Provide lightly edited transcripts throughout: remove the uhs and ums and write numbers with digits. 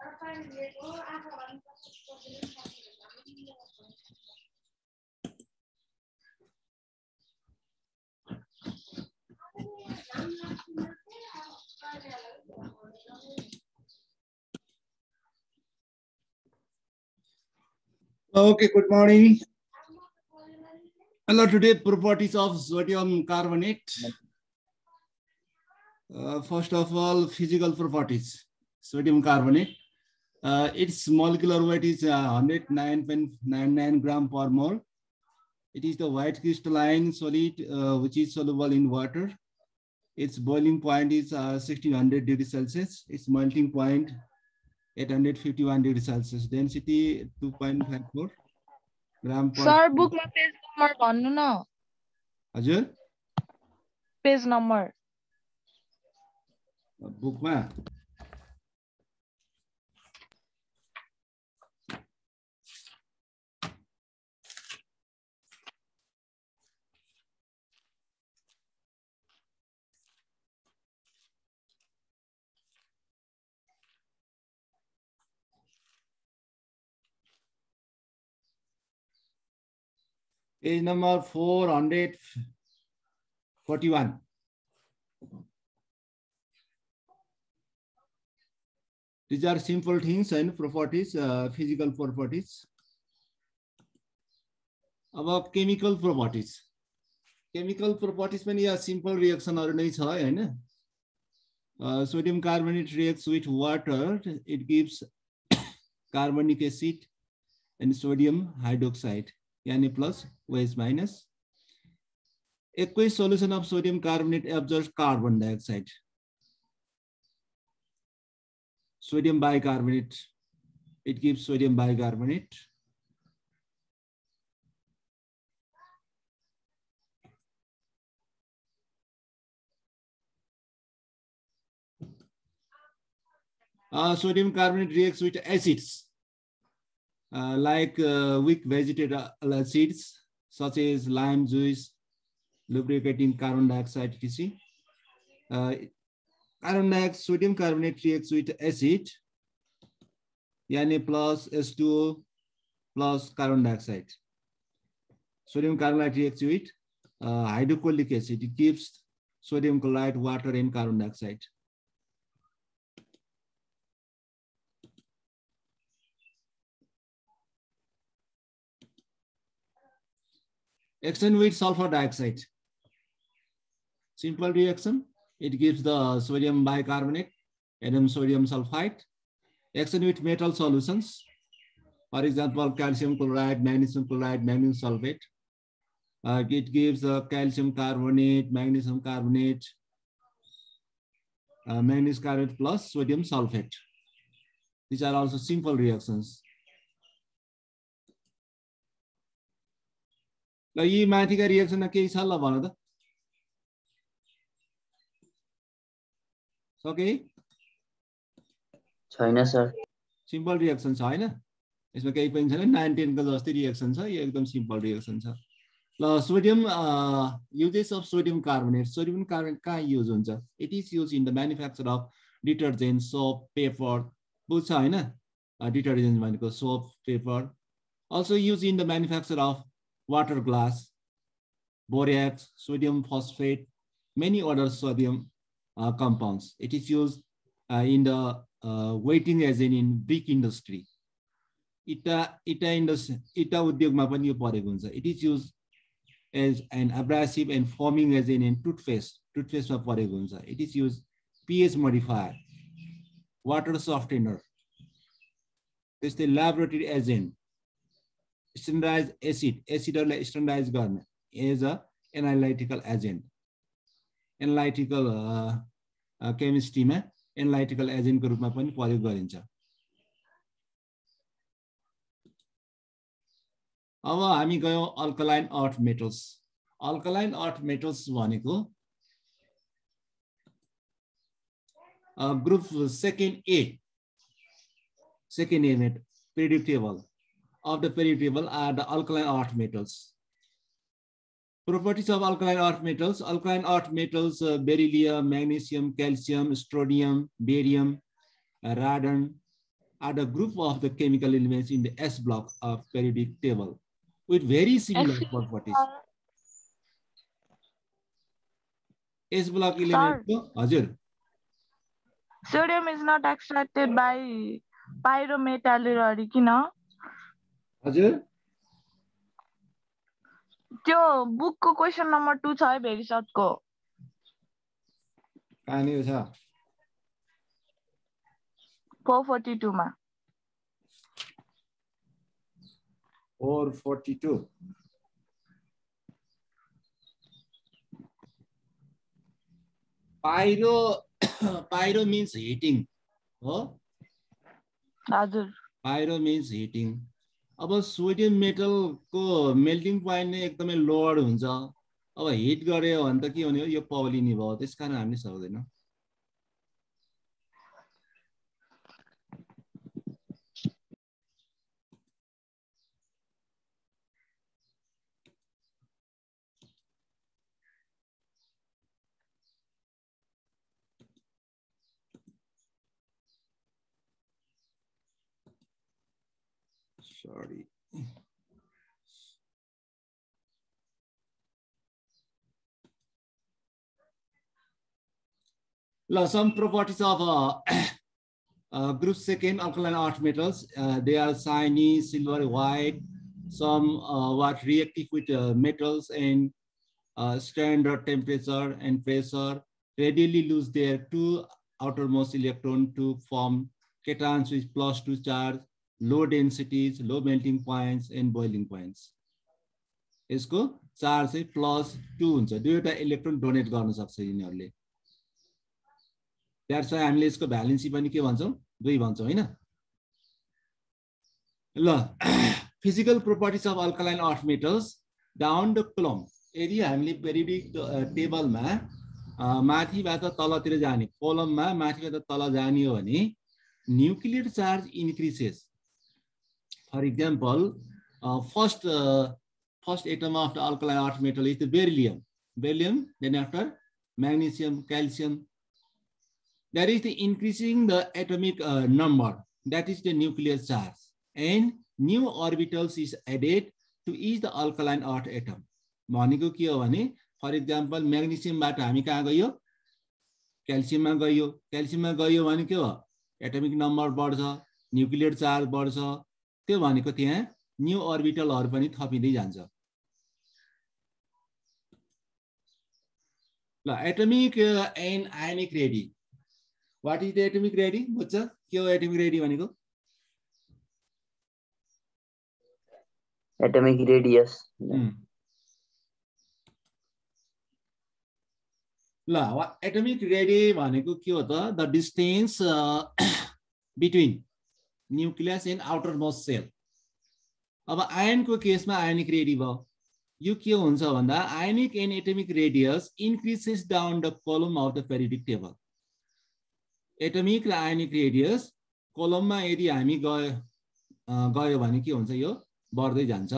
Okay, good morning. Hello, today properties of sodium carbonate. First of all, physical properties. Sodium carbonate. Its molecular weight is 109.99 gram per mole. It is the white crystalline solid which is soluble in water. Its boiling point is 1600 degrees Celsius. Its melting point 851 degrees Celsius. Density 2.54 gram per. Sir, book ma page number भन्नु न. हजुर Page number. Book ma. Page number 441. These are simple things and properties, physical properties. About chemical properties. Chemical properties पनि यहाँ simple reaction नै छ हैन. Sodium carbonate reacts with water. It gives carbonic acid and sodium hydroxide. यानी plus OH minus. Aqueous solution of sodium carbonate absorbs carbon dioxide. Sodium bicarbonate. It gives sodium bicarbonate. Sodium carbonate reacts with acids. Like weak vegetable acids such as lime juice, lubricating carbon dioxide, etc. Sodium carbonate reacts with acid, Yani plus H2O plus carbon dioxide. Sodium carbonate reacts with hydrochloric acid. It gives sodium chloride, water, and carbon dioxide. Action with sulfur dioxide. Simple reaction. It gives the sodium bicarbonate and sodium sulfide. Action with metal solutions. For example, calcium chloride, magnesium sulfate. It gives calcium carbonate, magnesium carbonate, manganese carbonate plus sodium sulfate. These are also simple reactions. ल यी माथिका reaction केही छ ल भन त सके छैन सर सिम्पल रिएक्सन छ हैन यसमा केही पनि छैन 9 10 को जस्तै रिएक्सन छ यो एकदम सिम्पल रिएक्सन छ ल sodium uses of sodium carbonate कहाँ युज हुन्छ it is use in the manufacture of detergent soap paper बुझ्छ हैन डिटर्जेन्ट भनेको soap paper also used in the manufacture of water glass, borax, sodium phosphate, many other sodium compounds. It is used in the weighting agent in brick industry. Ita udyogma pani yo pareko huncha. It is used as an abrasive and foaming agent in toothpaste. Toothpaste ma pareko huncha. It is used pH modifier, water softener. This is the laboratory agent. Standardized acid or standardized garment is a analytical agent. Analytical chemistry ma analytical agent ko rupma pani प्रयोग गरिन्छ. अब हामी गयौं alkaline earth metals. Alkaline earth metals भनेको group second A periodic table. Of the periodic table are the alkaline earth metals. Properties of alkaline earth metals. Alkaline earth metals, beryllium, magnesium, calcium, strontium, barium, radon, are the group of the chemical elements in the S block of periodic table with very similar properties. S block element ko हजुर Sodium is not extracted by pyrometallurgy किन? हजुर त्यो बुकको question number 2 छ है भेरिसटको। कहाँनिर छ? 442 मा। 442 pyro means heating हो? हजुर pyro means heating. अब सोडियम मेटल को मेल्टिङ पोइन्ट नै एकदमै लोअर हुन्छ। अब हिट गर्यो भने त के हुने हो यो पग्लिने भयो त्यसकारण हामीले सक्दैनौँ। Sorry. Some properties of group second alkaline earth metals. They are shiny, silver, white. Some what reactive with metals and standard temperature and pressure. Readily lose their two outermost electron to form cations with +2 charge. Low densities, low melting points, and boiling points. यसको charge चाहिँ +2 हुन्छ। दुईवटा electron donate गर्न सक्छ यिनीहरूले। That's why हामीले यसको valency पनि के भन्छौँ? 2 भन्छौँ हैन? ल physical properties of alkaline earth metals down the column. यदि हामीले पेरियोडिक टेबलमा माथिबाट तलतिर जाने, कोलममा माथिबाट तल जाने हो भने nuclear charge increases. For example, first atom of the alkaline earth metal is the beryllium. Beryllium, then after magnesium, calcium. That is the increasing the atomic number. That is the nuclear charge. And new orbitals is added to each the alkaline earth atom. भनेको के हो भने, for example, magnesium बाट हामी कहाँ गयो? calcium मा गयो। calcium मा गयो भने के हो? Atomic number बढ्छ, nuclear charge बढ्छ। त्यो भनेको त्यहाँ न्यू अर्बिटलहरु पनि थपिँदै जान्छ। ल atomic and ionic radii. What is the atomic radii? बुझ्छ के हो एटमिक रेडी भनेको? Atomic radius. ल एटमिक रेडी भनेको के हो त? The distance between nucleus and outermost shell. अब आयन को केसमा आयनिक रेडी भयो। यो के हुन्छ भन्दा ionic and atomic radius increases down the column of the periodic table. Atomic र आयनिक रेडियस कोलममा यदि हामी गयो भने के हुन्छ? यो बढ्दै जान्छ।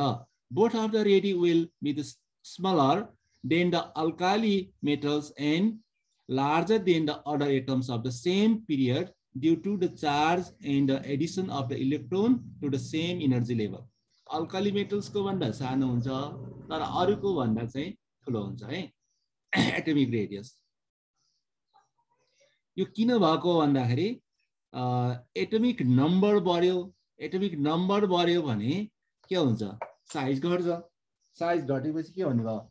Both of the radii will be the smaller than the alkali metals and larger than the other atoms of the same period due to the charge and the addition of the electron to the same energy level. Alkali metals को भन्दा सानो हुन्छ तर अरुको भन्दा चाहिँ ठुलो हुन्छ है एटमिक रेडियस। यो किन भएको भन्दाखेरि एटमिक नम्बर बढ्यो। एटमिक नम्बर बढ्यो भने के हुन्छ? साइज घट्छ। साइज घटेपछि के हुने भयो?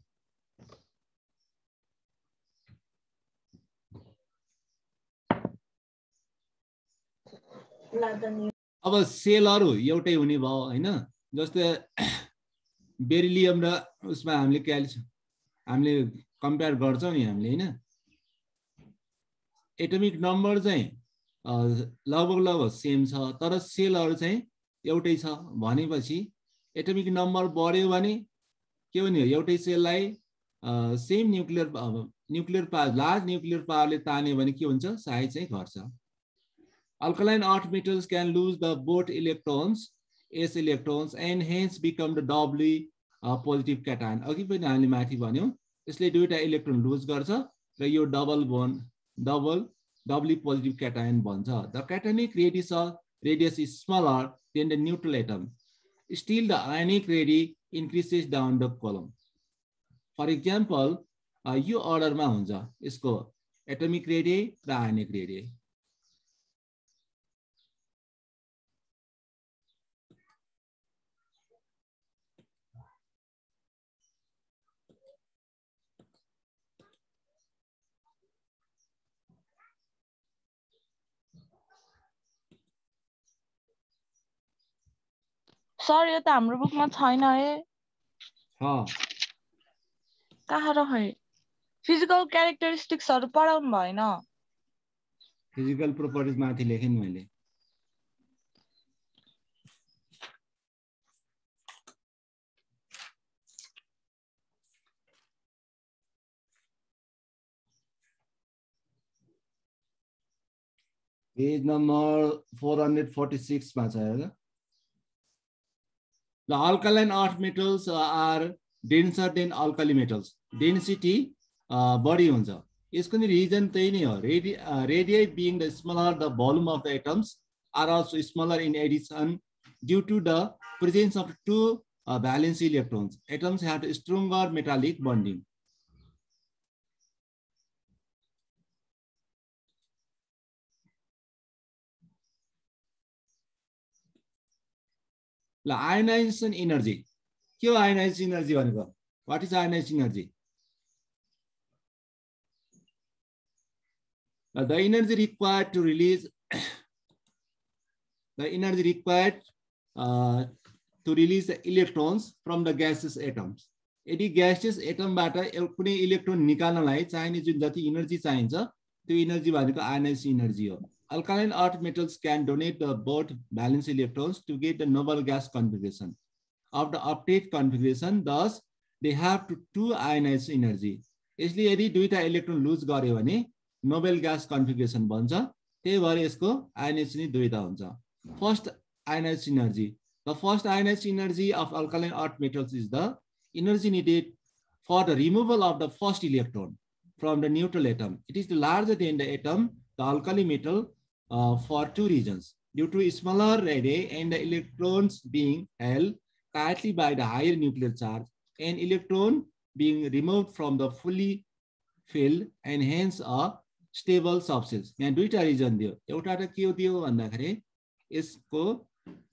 अब सेलहरु एउटै हुने भयो हैन? जस्तै बेरिलियम र उसमा हामीले क्याल्सियम हामीले कम्पेयर गर्छौं नि हामीले हैन? एटमिक नम्बर चाहिँ लगभग सेम छ तर सेलहरु चाहिँ एउटै छ भनेपछि एटमिक नम्बर बढ्यो भने के हुने हो? एउटै सेललाई same nuclear power large nuclear पावरले तान्यो भने के हुन्छ? साइज चाहिँ घट्छ। Alkaline earth metals can lose the both electrons, s electrons, and hence become the doubly positive cation. अघि पनि हामीले माथि भन्यौ यसले दुईटा इलेक्ट्रोन लुज गर्छ र यो डबली पोजिटिभ क्याटायन बन्छ। The cationic radius of radius is smaller than the neutral atom, still the ionic radii increases down the column. For example, यो अर्डरमा हुन्छ यसको एटमिक रेडियस र आयनिक रेडियस. सर यो त हाम्रो बुकमा छैन है. कहाँ र है? फिजिकल क्यारेक्टरिस्टिक्सहरु पढाउनु भएन. फिजिकल प्रोपर्टिज माथि लेखेँ नि मैले. पेज नम्बर 446 मा छ हेर. The alkaline earth metals are denser than alkali metals. Density बढी हुन्छ. यसको नि रिजन त्यही नै हो. Radii being the smaller, the volume of the atoms are also smaller in addition due to the presence of two valence electrons. Atoms have a stronger metallic bonding. Ionization energy. के हो ionization energy भनेको? What is ionization energy? The energy required to release the electrons from the gaseous atoms. यदि gaseous atom बाट कुनै electron निकाल्नलाई चाहिने जुन जति energy चाहिन्छ त्यो एनर्जी भनेको ionization energy हो. Alkaline earth metals can donate the both valence electrons to get the noble gas configuration of the octet configuration. Thus, they have two ionized energy. यसले यदि दुईटा इलेक्ट्रोन लुज गर्यो भने Nobel gas configuration बन्छ. त्यही भएर यसको आयनाइजेसन दुईटा हुन्छ. First ionized energy. The first ionized energy of alkaline earth metals is the energy needed for the removal of the first electron from the neutral atom. It is larger than the atom, the alkali metal, for two reasons. Due to smaller radii and the electrons being held tightly by the higher nuclear charge, and electron being removed from the fully filled and hence a stable substance. यहाँ दुईटा reason दियो. एउटा त के दियो भन्दाखेरि यसको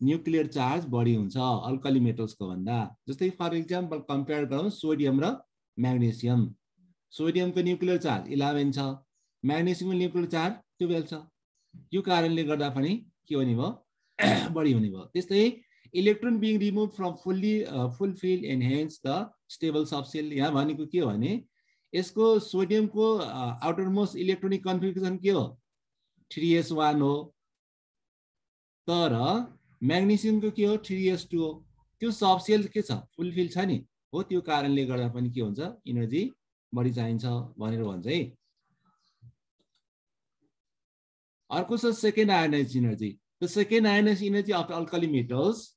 nuclear charge बढी हुन्छ अल्कली मेटल्सको भन्दा. जस्तै फर एक्जाम्पल कम्पेयर गरौँ सोडियम र म्याग्नेसियम. सोडियमको न्यूक्लियर चार्ज 11 छ, म्याग्नेसियमको न्यूक्लियर चार्ज 12 छ. यो कारणले गर्दा पनि के हुने भयो बढी हुने भयो. त्यस्तै electron being removed from fulfil and hence the stable subshell. यहाँ भनेको के हो भने यसको सोडियमको आउटर मोस्ट इलेक्ट्रोनिक कन्फिगरेसन के हो 3s1 हो, तर म्याग्नेसियमको के हो 3s2 हो. त्यो सबसेल के छ फुलफिल छ नि हो. त्यो कारणले गर्दा पनि के हुन्छ एनर्जी बढी चाहिन्छ भनेर भन्छ है. अर्को छ second ionised energy. The second ionized energy of alkali metals.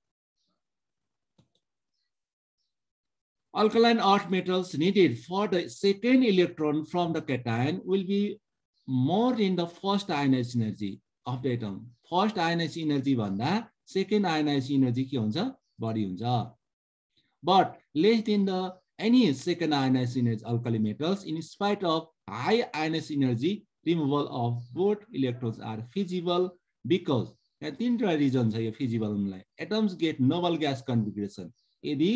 Alkaline earth metals needed for the second electron from the cation will be more than the first ionized energy of the atom. First ionized energy भन्दा second ionized energy के हुन्छ बढी हुन्छ. But less than the any second ionized energy alkali metals. In spite of high ionized energy, removal of both electrons are feasible because तीनटा reason छ यो feasible हुनलाई. Atoms get noble gas configuration. यदि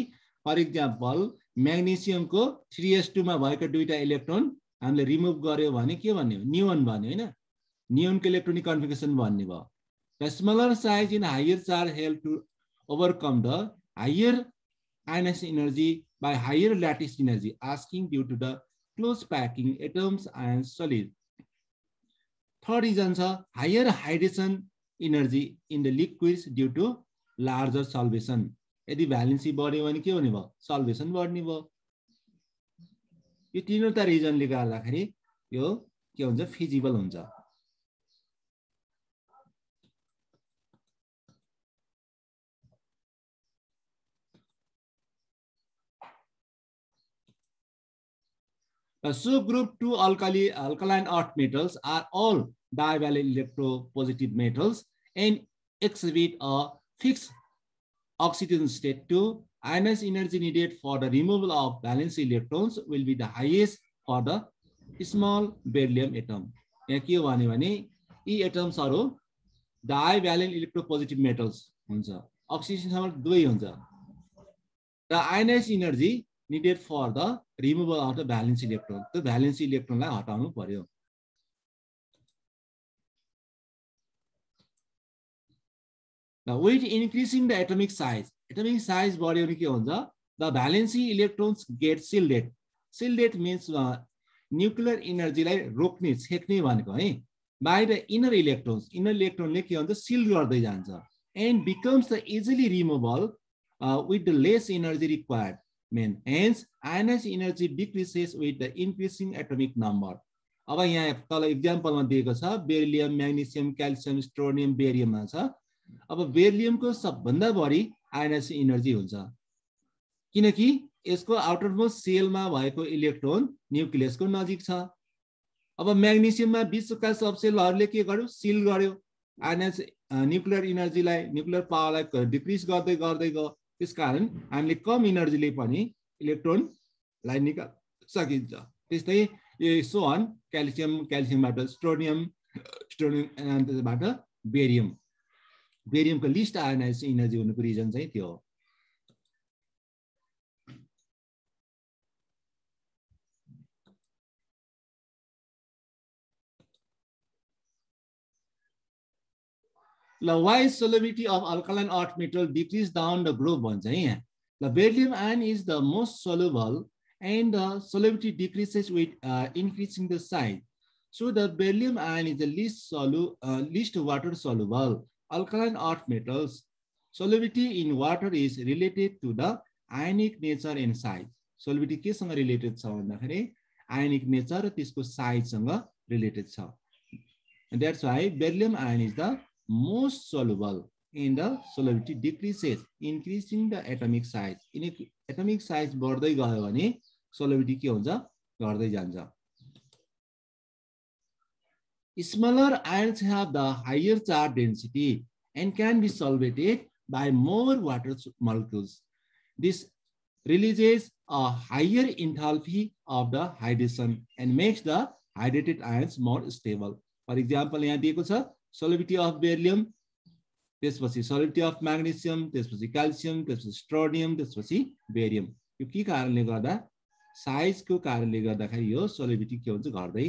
for example म्याग्नेसियमको 3s2 मा भएको दुईटा electron हामीले रिमुभ गर्यो भने के भन्ने हो नियोन भन्ने हैन. नियोनको इलेक्ट्रोनिक कन्फिगरेसन भन्ने भयो. The smaller size in higher charge help to overcome the higher ionized energy by higher lattice energy asking due to the close packing atoms and solid. Third reason छ higher hydration energy in the liquids due to larger solvation. यदि valency बढ्यो भने के हुने भयो सल्भेसन बढ्ने भयो. यो तीनवटा रिजनले गर्दाखेरि यो के हुन्छ फिजिबल हुन्छ. The subgroup 2 alkaline earth metals are all divalent electropositive metals, and exhibit a fixed oxidation state 2, ionized energy needed for the removal of valence electrons will be the highest for the small beryllium atom. यहाँ के हो भने यी एटम्सहरु divalent electropositive metals हुन्छ, oxygen सँग दुवै हुन्छ। र ionize energy needed for the removal of the valence electron, त्यो valence इलेक्ट्रोनलाई हटाउनु पर्यो। Now, with increasing the atomic size बढ्यो भने के हुन्छ? The valency electrons get shielded. Shielded means nuclear energy लाई रोक्ने, छेक्ने भनेको है। By the inner electrons, inner electron ले के हुन्छ? Shield गर्दै जान्छ, and becomes the easily removable with the less energy required. Hence, ionized energy decreases with the increasing atomic number. अब यहाँ तल एक्जाम्पलमा दिएको छ बेरिलियम, म्याग्नेसियम, क्याल्सियम, स्ट्रोनियम, बेरियममा छ। अब बेरिलियमको सबभन्दा बढी आयनाइज एनर्जी हुन्छ किनकि यसको आउटर मोस्ट सेलमा भएको इलेक्ट्रोन न्यूक्लियसको नजिक छ। अब म्याग्नेसियममा बीचका सब सेलहरुले के गर्यो? सिल गर्यो, आयनाइज न्यूक्लियर एनर्जीलाई, न्यूक्लियर पावरलाई डिक्रिज गर्दै गर्दै गयो। त्यसकारण हामीले कम एनर्जीले पनि इलेक्ट्रोनलाई निकाल्न सकिन्छ। त्यस्तै यो सो अन क्याल्सियमबाट स्ट्रोनियम, स्ट्रोनियमबाट बेरियम, बेरियमको लिस्ट आयनाइज एनर्जी हुनुको रिजन चाहिँ त्यो हो। Why is solubility of alkaline earth metal decrease down the group भन्छ है यहाँ। The beryllium ion is the most soluble and the solubility decreases with increasing the size. So the beryllium ion is the least water soluble. Alkaline earth metals solubility in water is related to the ionic nature and size. Solubility केसँग related छ भन्दाखेरि ionic nature र त्यसको size सँग related छ। And that's why beryllium ion is the most soluble and the solubility decreases, increasing the atomic size. Atomic size बढ्दै गयो भने solubility के हुन्छ? घट्दै जान्छ। Smaller ions have the higher charge density and can be solvated by more water molecules. This releases a higher enthalpy of the hydration and makes the hydrated ions more stable. For example, यहाँ दिएको छ solubility of beryllium, त्यसपछि solubility of magnesium, त्यसपछि calcium, त्यसपछि strontium, त्यसपछि barium। यो के कारणले गर्दा? साइज को कारणले गर्दाखेरि यो solubility के हुन्छ? घट्दै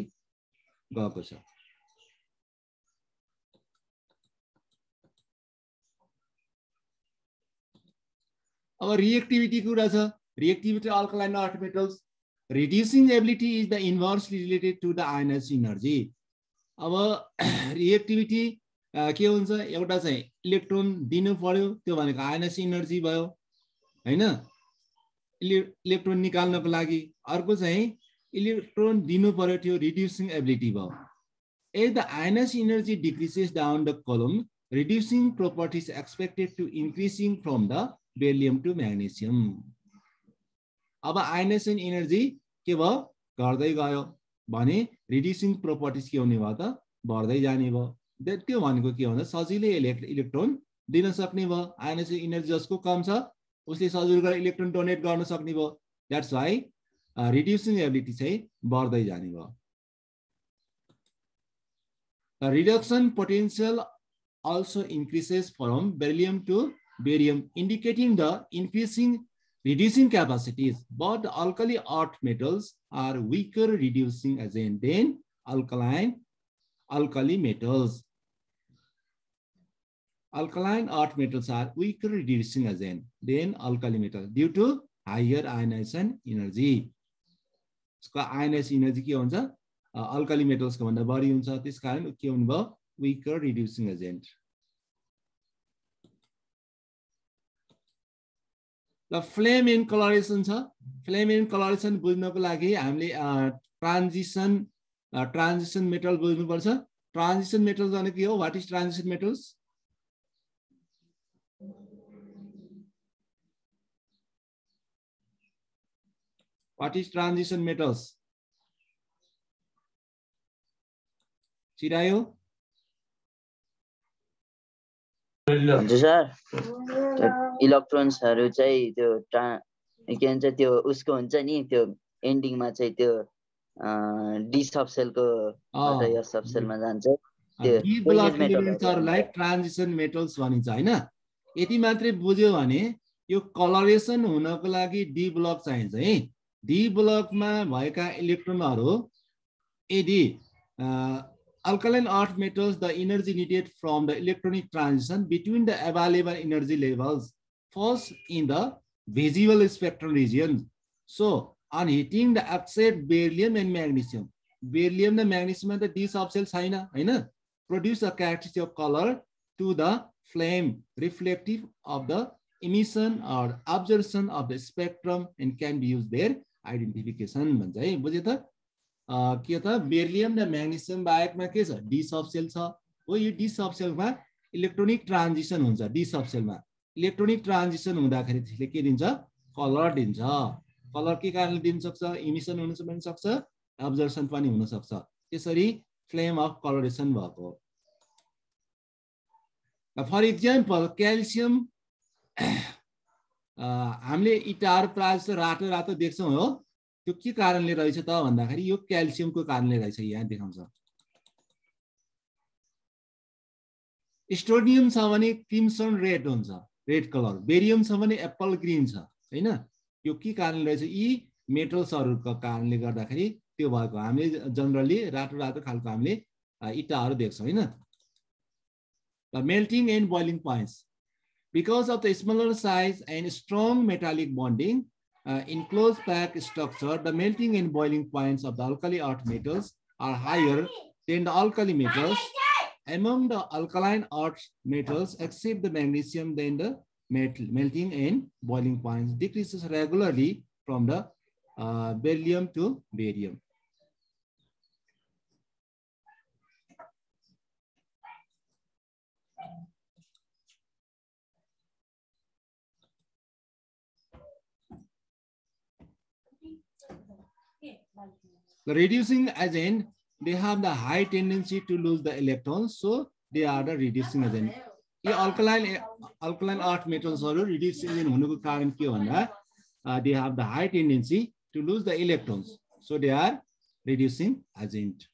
गएको छ। अब reactivity कुरा छ। Reactivity alkaline earth metals, reducing ability is the inversely related to the ionized energy. अब रिएक्टिभिटी के हुन्छ? एउटा चाहिँ इलेक्ट्रोन दिनु पर्यो, त्यो भनेको आयनाइज एनर्जी भयो हैन, इलेक्ट्रोन निकाल्नको लागि। अर्को चाहिँ इलेक्ट्रोन दिनु पर्यो, त्यो रिड्युसिङ एबिलिटी भयो। As the ionized energy decreases down the column, reducing properties expected to increasing from the beryllium to magnesium. अब आयनाइजेसन एनर्जी के भयो? घट्दै गयो भने रिड्युसिङ प्रोपर्टिज के हुने भयो त? बढ्दै जाने भयो। त्यो भनेको के भन्दा सजिलै इलेक्ट्रोन दिन सक्ने भयो। आयनाइजेसन एनर्जी जसको कम छ उसले सजिलो गरेर इलेक्ट्रोन डोनेट गर्न सक्ने भयो। द्याट्स व्हाई रिड्युसिङ एबिलिटी चाहिँ बढ्दै जाने भयो। The reduction potential also increases from beryllium to barium, indicating the reducing capacities. But the alkali earth metals are weaker reducing agent than alkali metals. Alkaline earth metals are weaker reducing agent than alkali metals due to higher ionization energy. So ionization energy के हुन्छ? Alkali metals को भन्दा बढी हुन्छ, त्यसकारण के हुनु भयो? Weaker reducing agent. ल फ्लेम एन्ड कलरेसन छ। फ्लेम एन्ड कलरेसन बुझ्नको लागि हामीले ट्रान्जिसन मेटल बुझ्नु पर्छ। ट्रान्जिसन मेटल भनेको के हो? What is transition metals? What is transition metals? चिरायो? हुन्छ सर इलेक्ट्रोन्सहरु चाहिँ त्यो के भन्छ त्यो उसको हुन्छ नि त्यो एन्डिङमा चाहिँ त्यो डी सबसेलको बाट एस सबसेलमा जान्छ डी ब्लक एलिमेन्ट्सहरुलाई ट्रान्जिसन मेटल्स भनिन्छ हैन यति मात्रै बुझ्यो भने यो कलरेसन हुनको लागि डी ब्लक चाहिन्छ है डी ब्लकमा भएका इलेक्ट्रोनहरु यदि alkaline earth metals the energy needed from the electronic transition between the available energy levels falls in the visible spectrum region. So on heating the oxide beryllium and magnesium and magnesium the d subcells produce a characteristic of color to the flame reflective of the emission or absorption of the spectrum and can be used their identification भन्छ है बुझ्यो त के त beryllium र magnesium बाहेकमा के छ D subshell छ हो यो डी सबसेलमा इलेक्ट्रोनिक ट्रान्जिसन हुन्छ डी सबसेलमा इलेक्ट्रोनिक ट्रान्जिसन हुँदाखेरि त्यसले के दिन्छ कलर दिन्छ कलर के कारणले दिन सक्छ इमिसन हुन सक्छ अब्जर्प्सन पनि हुन सक्छ त्यसरी फ्लेम अफ कलरेसन भएको फर एक्जाम्पल क्याल्सियम हामीले इटार प्राय रातो रातो देख्छौं हो त्यो के कारणले रहेछ त भन्दाखेरि यो क्याल्सियमको कारणले रहेछ यहाँ देखाउँछ स्टोनियम छ भने क्रिम्सन रेड हुन्छ रेड कलर बेरियम छ भने एप्पल ग्रीन छ हैन यो के कारणले रहेछ यी मेटल्सहरुको कारणले गर्दाखेरि त्यो भएको हामीले जनरली रातो रातो खालको हामीले इटाहरु देख्छौं हैन The melting and boiling points. Because of the smaller size and strong metallic bonding in closed pack structure, the melting and boiling points of the alkali earth metals are higher than the alkali metals. Among the alkaline earth metals, except the magnesium, then the melting and boiling points decreases regularly from the beryllium to barium. The reducing agent, they have the high tendency to lose the electrons, so they are the reducing agent. The alkaline earth metals are reducing agent. They have the high tendency to lose the electrons, so they are reducing agent.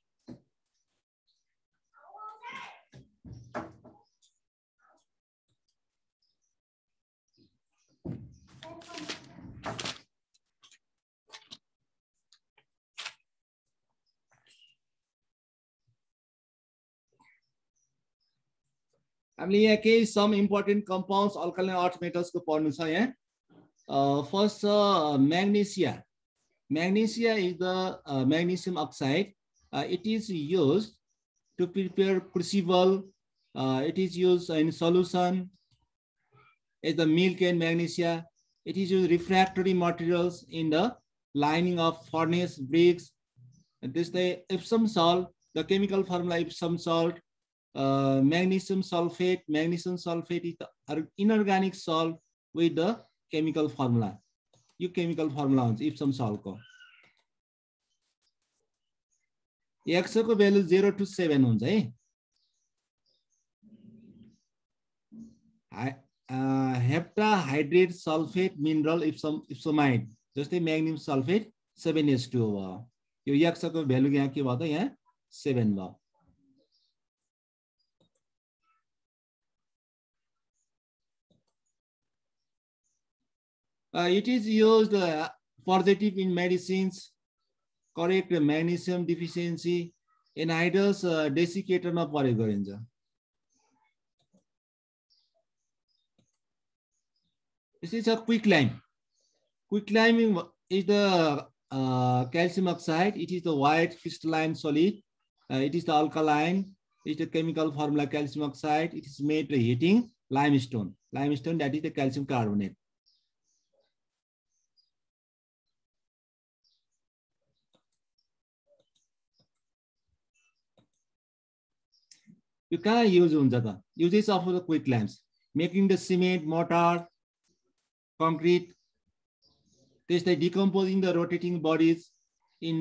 Some important compounds alkaline earth metals को पढ्नु छ यहाँ first magnesia. Magnesia is the magnesium oxide. It is used to prepare crucible. It is used in solution as the milk and magnesia. It is used refractory materials in the lining of furnace bricks. This the Epsom salt, the chemical formula Epsom salt. Magnesium sulfate is the inorganic salt with the chemical formula. You chemical formula Epsom salt ko. X ko value 0 to 7 huncha hai. Heptahydrate sulfate mineral epsomide. जस्तै magnesium sulfate 7H2O भयो. यो X को value यहाँ के भयो त यहाँ 7 भयो. It is used positive in medicines, correct magnesium deficiency, anhydrous desiccator ma प्रयोग गरिन्छ. This is a quicklime. Quicklime is the calcium oxide. It is the white crystalline solid. It is the alkaline. It is the chemical formula calcium oxide. It is made by heating limestone. Limestone, that is the calcium carbonate. You can use uses of the quicklime, making the cement, mortar, concrete. This they decomposing the rotating bodies in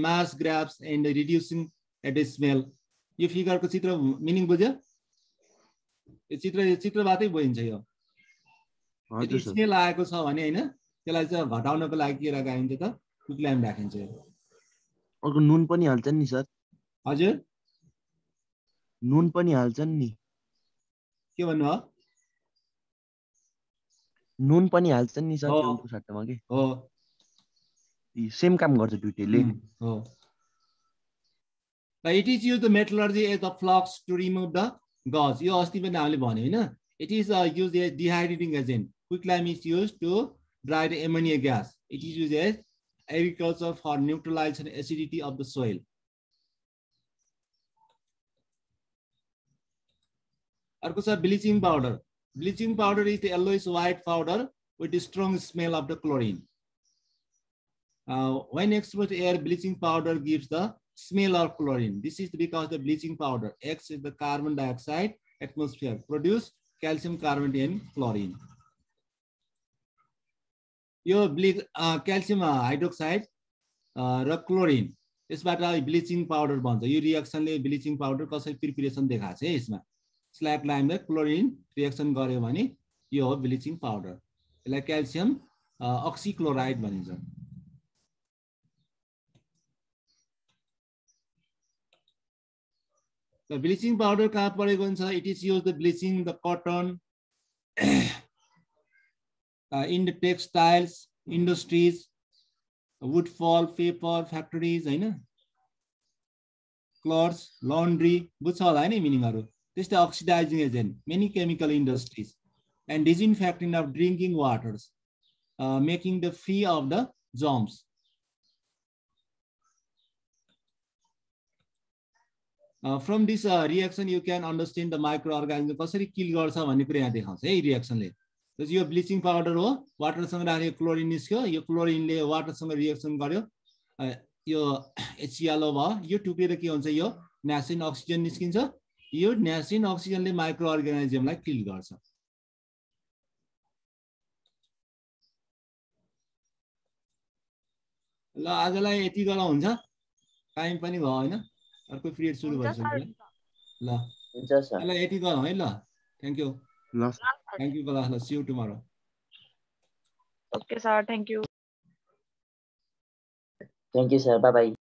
mass graphs and reducing at the smell. You figure ko chitra meaning बुझ्यो यो चित्रबाटै बुझिन्छ यो। हजुर यदि sir smell आएको छ भने हैन त्यसलाई चाहिँ घटाउनको लागि के लगाइन्छ त क्विकलाइम राखिन्छ। अर्को नुन पनि हाल्छन् नि सर हजुर नुन पनि हाल्छन् नि के भन्नुभयो? नुन पनि हाल्छन् नि सर हो। टेबलको सट्टामा के हो सेम काम गर्छ दुईटैले हो। It is used the metallurgy as the flux to remove the gauze. यो अस्ति पनि हामीले भन्यो हैन। It is used as dehydrating agent. Quicklime is used to dry the ammonia gas. It is used as agriculture for neutralizing acidity of the soil. अर्को छ bleaching powder. Bleaching powder is the yellowish white powder with the strong smell of the chlorine. When exposed to air, bleaching powder gives the smell of chlorine. This is because the bleaching powder acts as the carbon dioxide atmosphere, produce calcium carbonate and chlorine. यो calcium hydroxide र chlorine यसबाट bleaching powder बन्छ। यो रिएक्सनले bleaching powder कसरी preparation देखाछ है यसमा। स्ल्याग लाइम र chlorine reaction गर्यो भने यो हो ब्लिचिङ पाउडर। यसलाई क्याल्सियम अक्सीक्लोराइड भनिन्छ। The bleaching powder कहाँ परेको हुन्छ? It is used the bleaching the cotton in the textiles industries, wood pulp, paper factories हैन, clothes, laundry बुझ्छ होला हैन मिनिङहरु। त्यस्तै oxidizing agent, many chemical industries and disinfectant of drinking waters, making the free of the germs. From this reaction you can understand the microorganism कसरी किल गर्छ भन्ने कुरा यहाँ देखाउँछ है रिएक्सनले। त्यसै यो ब्लिचिङ पाउडर हो, वाटरसँग राखेको क्लोरिन निस्क्यो, यो क्लोरिनले वाटरसँग रिएक्सन गर्यो, यो HCl भयो, यो टुकेर के हुन्छ यो न्यासिन अक्सिजन निस्किन्छ, यो न्यासिन अक्सिजनले माइक्रोअर्गानिजमलाई किल गर्छ। ल आजलाई यति गरौँ हुन्छ, टाइम पनि भयो हैन, अर्को पिरियड सुरु भइसक्यो। ल हुन्छ सर। ल यति गरौँ है ल। Thank you. ल थ्यांक यू क्लास। ल see you tomorrow. Okay sir, thank you. Thank you sir, bye bye.